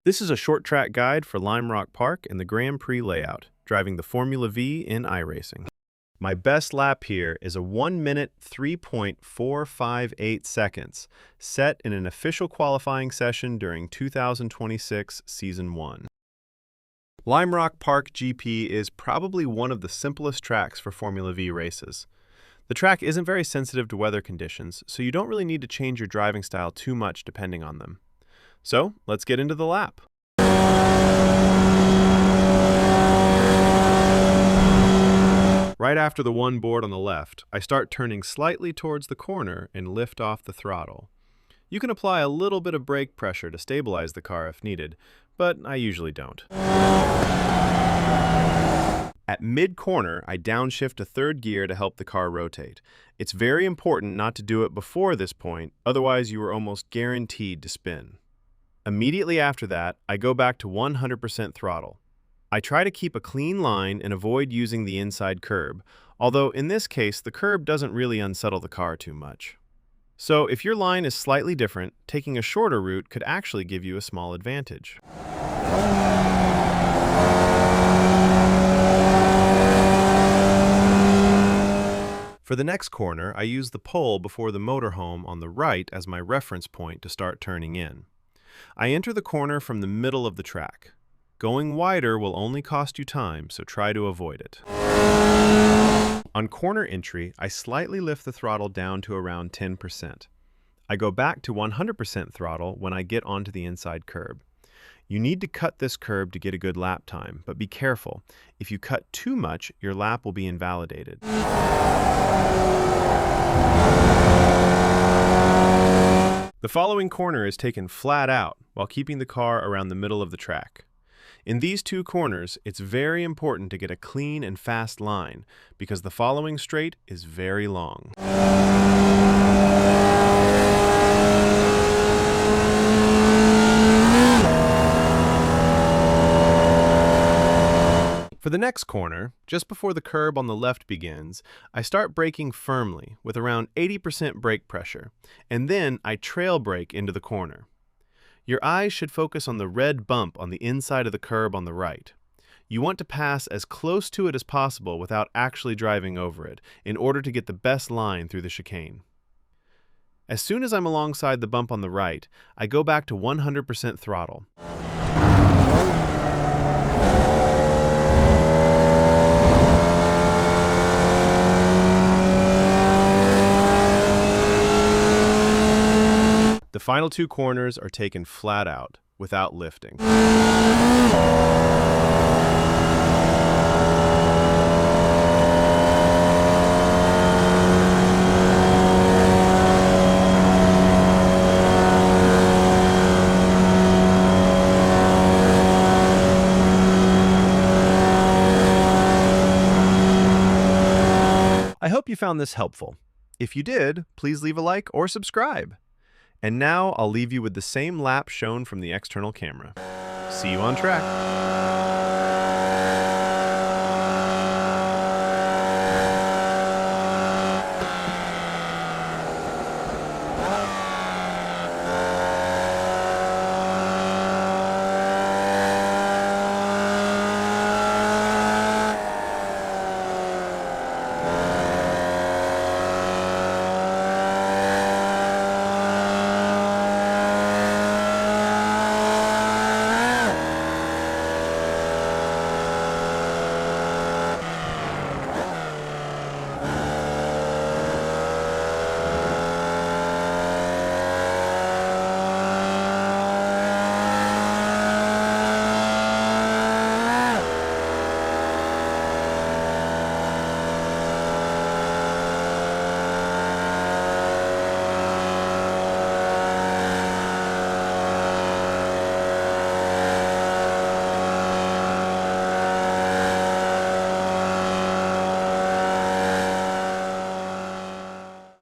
This is a short track guide for Lime Rock Park and the Grand Prix layout, driving the Formula Vee in iRacing. My best lap here is a 1 minute 3.458 seconds, set in an official qualifying session during 2026 Season 1. Lime Rock Park GP is probably one of the simplest tracks for Formula Vee races. The track isn't very sensitive to weather conditions, so you don't really need to change your driving style too much depending on them. So, let's get into the lap. Right after the one board on the left, I start turning slightly towards the corner and lift off the throttle. You can apply a little bit of brake pressure to stabilize the car if needed, but I usually don't. At mid-corner, I downshift to third gear to help the car rotate. It's very important not to do it before this point, otherwise you are almost guaranteed to spin. Immediately after that, I go back to 100% throttle. I try to keep a clean line and avoid using the inside curb, although in this case the curb doesn't really unsettle the car too much. So if your line is slightly different, taking a shorter route could actually give you a small advantage. For the next corner, I use the pole before the motorhome on the right as my reference point to start turning in. I enter the corner from the middle of the track. Going wider will only cost you time, so try to avoid it. On corner entry, I slightly lift the throttle down to around 10%. I go back to 100% throttle when I get onto the inside curb. You need to cut this curb to get a good lap time, but be careful. If you cut too much, your lap will be invalidated. The following corner is taken flat out while keeping the car around the middle of the track. In these two corners, it's very important to get a clean and fast line because the following straight is very long. For the next corner, just before the curb on the left begins, I start braking firmly with around 80% brake pressure, and then I trail brake into the corner. Your eyes should focus on the red bump on the inside of the curb on the right. You want to pass as close to it as possible without actually driving over it, in order to get the best line through the chicane. As soon as I'm alongside the bump on the right, I go back to 100% throttle. The final two corners are taken flat out, without lifting. I hope you found this helpful. If you did, please leave a like or subscribe. And now I'll leave you with the same lap shown from the external camera. See you on track.